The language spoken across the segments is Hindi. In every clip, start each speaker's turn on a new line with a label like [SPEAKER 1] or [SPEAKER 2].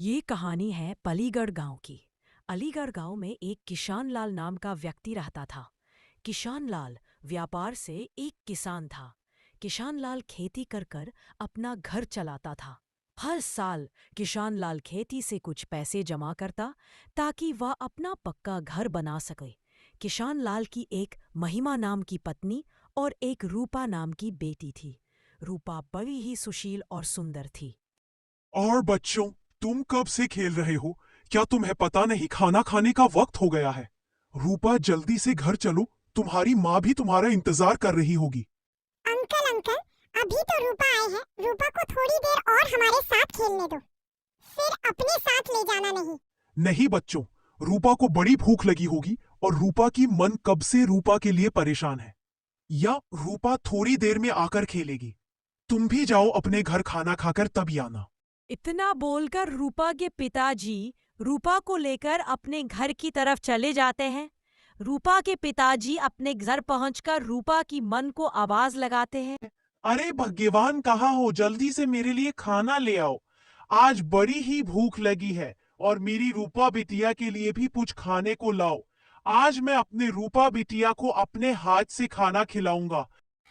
[SPEAKER 1] ये कहानी है पलीगढ़ गांव की। अलीगढ़ गांव में एक किशन लाल नाम का व्यक्ति रहता था। किशन लाल व्यापार से एक किसान था। किशन लाल खेती कर कर अपना घर चलाता था। हर साल किशन लाल खेती से कुछ पैसे जमा करता ताकि वह अपना पक्का घर बना सके। किशन लाल की एक महिमा नाम की पत्नी और एक रूपा नाम की बेटी थी। रूपा बड़ी ही सुशील और सुंदर थी।
[SPEAKER 2] और बच्चों, तुम कब से खेल रहे हो? क्या तुम्हें पता नहीं खाना खाने का वक्त हो गया है? रूपा, जल्दी से घर चलो, तुम्हारी माँ भी तुम्हारा इंतजार कर रही होगी।
[SPEAKER 3] अंकल अंकल, अभी तो रूपा आए हैं। रूपा को थोड़ी देर और हमारे साथ खेलने दो, फिर अपने साथ ले जाना नहीं।
[SPEAKER 2] नहीं बच्चों, रूपा को बड़ी भूख लगी होगी और रूपा की मन कब से रूपा के लिए परेशान है। या रूपा थोड़ी देर में आकर खेलेगी। तुम भी जाओ अपने घर, खाना खाकर तब आना।
[SPEAKER 1] इतना बोलकर रूपा के पिताजी रूपा को लेकर अपने घर की तरफ चले जाते हैं। रूपा के पिताजी अपने घर पहुंचकर रूपा की मन को आवाज लगाते हैं।
[SPEAKER 2] अरे भगवान, कहाँ हो? जल्दी से मेरे लिए खाना ले आओ। आज बड़ी ही भूख लगी है और मेरी रूपा बिटिया के लिए भी कुछ खाने को लाओ। आज मैं अपने रूपा बिटिया को अपने हाथ से खाना खिलाऊंगा।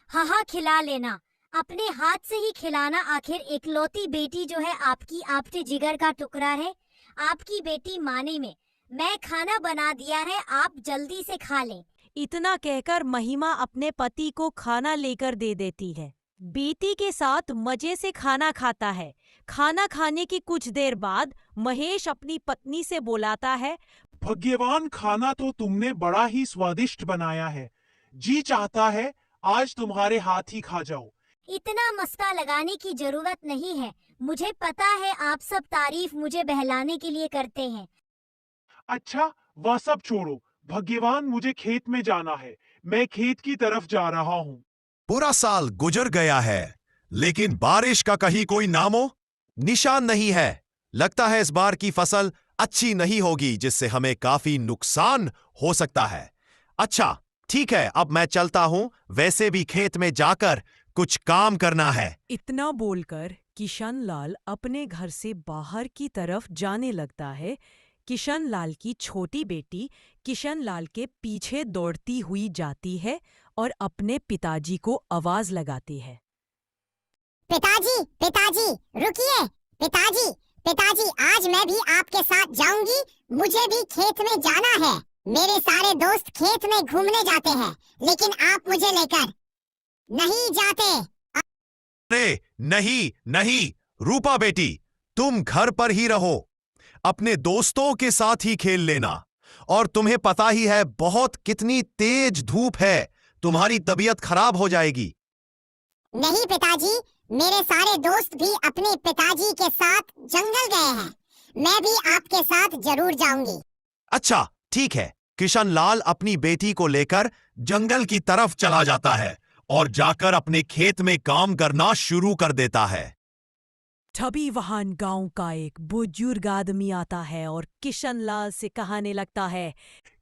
[SPEAKER 4] हाँ हाँ, खिला लेना। अपने हाथ से ही खिलाना, आखिर इकलौती बेटी जो है आपकी, आपके जिगर का टुकड़ा है। आपकी बेटी माने में मैं खाना बना दिया है, आप जल्दी से खा लें।
[SPEAKER 1] इतना कहकर महिमा अपने पति को खाना लेकर दे देती है। बेटी के साथ मजे से खाना खाता है। खाना खाने की कुछ देर बाद महेश अपनी पत्नी से बुलाता है।
[SPEAKER 2] भगवान, खाना तो तुमने बड़ा ही स्वादिष्ट बनाया है। जी चाहता है आज तुम्हारे हाथ ही खा जाओ।
[SPEAKER 4] इतना मस्का लगाने की जरूरत नहीं है। मुझे पता है आप सब तारीफ मुझे बहलाने के लिए करते हैं।
[SPEAKER 2] अच्छा, वह सब छोड़ो। भगवान, मुझे खेत में जाना है। मैं खेत की तरफ जा रहा हूँ।
[SPEAKER 5] पूरा साल गुजर गया है, लेकिन बारिश का कहीं कोई नामो निशान नहीं है। लगता है इस बार की फसल अच्छी नहीं होगी, जिससे हमें काफी नुकसान हो सकता है। अच्छा ठीक है, अब मैं चलता हूं। वैसे भी खेत में जाकर कुछ काम करना है।
[SPEAKER 1] इतना बोलकर किशन लाल अपने घर से बाहर की तरफ जाने लगता है। किशन लाल की छोटी बेटी किशन लाल के पीछे दौड़ती हुई जाती है और अपने पिताजी को आवाज लगाती है।
[SPEAKER 3] पिताजी पिताजी, रुकिए। पिताजी पिताजी, आज मैं भी आपके साथ जाऊंगी। मुझे भी खेत में जाना है। मेरे सारे दोस्त खेत में घूमने जाते हैं, लेकिन आप मुझे लेकर नहीं जाते।
[SPEAKER 5] अरे नहीं नहीं, रूपा बेटी, तुम घर पर ही रहो। अपने दोस्तों के साथ ही खेल लेना। और तुम्हें पता ही है बहुत कितनी तेज धूप है, तुम्हारी तबीयत खराब हो जाएगी।
[SPEAKER 3] नहीं पिताजी, मेरे सारे दोस्त भी अपने पिताजी के साथ जंगल गए हैं। मैं भी आपके साथ जरूर जाऊंगी।
[SPEAKER 5] अच्छा ठीक है। किशन लाल अपनी बेटी को लेकर जंगल की तरफ चला जाता है और जाकर अपने खेत में काम करना शुरू कर देता है।
[SPEAKER 1] तभी वहां गांव का एक बुजुर्ग आदमी आता है और किशन लाल से कहने लगता है।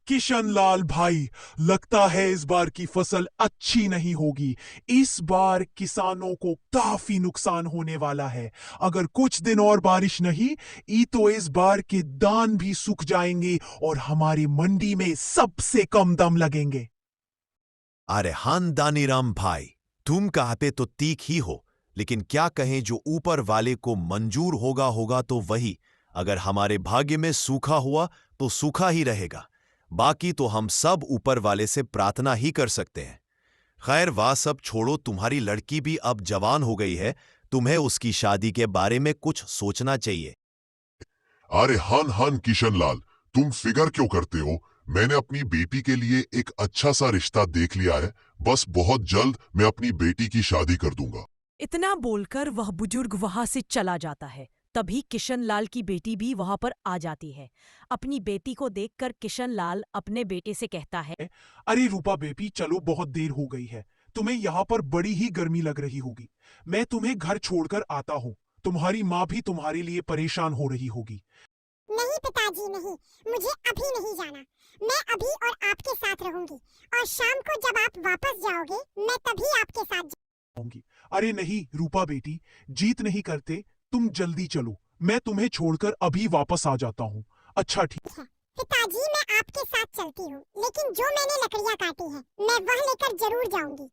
[SPEAKER 2] किशन लाल भाई, लगता है इस बार की फसल अच्छी नहीं होगी। इस बार किसानों को काफी नुकसान होने वाला है। अगर कुछ दिन और बारिश नहीं तो इस बार के दान भी सूख जाएंगे और हमारी मंडी में सबसे कम दाम लगेंगे।
[SPEAKER 5] अरे दानीराम भाई, तुम कहते तो तीख ही हो, लेकिन क्या कहें, जो ऊपर वाले को मंजूर होगा तो वही। अगर हमारे भाग्य में सूखा हुआ तो सूखा ही रहेगा, बाकी तो हम सब ऊपर वाले से प्रार्थना ही कर सकते हैं। खैर वह सब छोड़ो, तुम्हारी लड़की भी अब जवान हो गई है, तुम्हें उसकी शादी के बारे में कुछ सोचना चाहिए।
[SPEAKER 6] अरे हन किशन लाल, तुम फिगर क्यों करते हो? मैंने अपनी बेटी के लिए एक अच्छा सा रिश्ता देख लिया है। बस बहुत जल्द मैं अपनी बेटी की शादी कर दूंगा।
[SPEAKER 1] इतना बोलकर वह बुजुर्ग वहां से चला जाता है। तभी किशन लाल की बेटी भी वहां पर आ जाती है। अपनी बेटी को देखकर किशन लाल अपने बेटे से कहता है।
[SPEAKER 2] अरे रूपा बेबी, चलो, बहुत देर हो गई है। तुम्हें यहाँ पर बड़ी ही गर्मी लग रही होगी। मैं तुम्हें घर छोड़कर आता हूँ। तुम्हारी माँ भी तुम्हारे लिए परेशान हो रही होगी।
[SPEAKER 3] नहीं पिताजी नहीं, मुझे अभी नहीं जाना। मैं अभी और आपके साथ रहूंगी, और शाम को जब आप वापस जाओगे मैं तभी आपके साथ
[SPEAKER 2] होंगी। अरे नहीं रूपा बेटी, जीत नहीं करते, तुम जल्दी चलो। मैं तुम्हें छोड़कर अभी वापस आ जाता हूँ। अच्छा ठीक।
[SPEAKER 3] पिताजी मैं आपके साथ चलती हूँ, लेकिन जो मैंने लकड़ियाँ काटी हैं मैं वह लेकर जरूर जाऊंगी।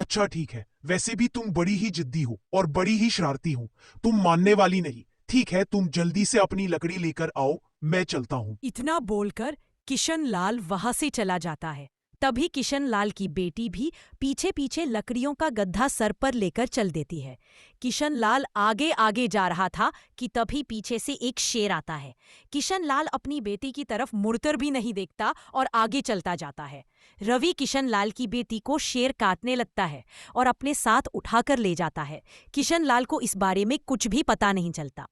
[SPEAKER 2] अच्छा ठीक है, वैसे भी तुम बड़ी ही जिद्दी हो और बड़ी ही शरारती हो, तुम मानने वाली नहीं। ठीक है, तुम जल्दी से अपनी लकड़ी लेकर आओ, मैं चलता हूँ।
[SPEAKER 1] इतना बोलकर किशन लाल वहां से चला जाता है। तभी किशन लाल की बेटी भी पीछे पीछे लकड़ियों का गड्ढा सर पर लेकर चल देती है। किशन लाल आगे आगे जा रहा था कि तभी पीछे से एक शेर आता है। किशन लाल अपनी बेटी की तरफ मुड़कर भी नहीं देखता और आगे चलता जाता है। रवि किशन लाल की बेटी को शेर काटने लगता है और अपने साथ उठाकर ले जाता है। किशन लाल को इस बारे में कुछ भी पता नहीं चलता।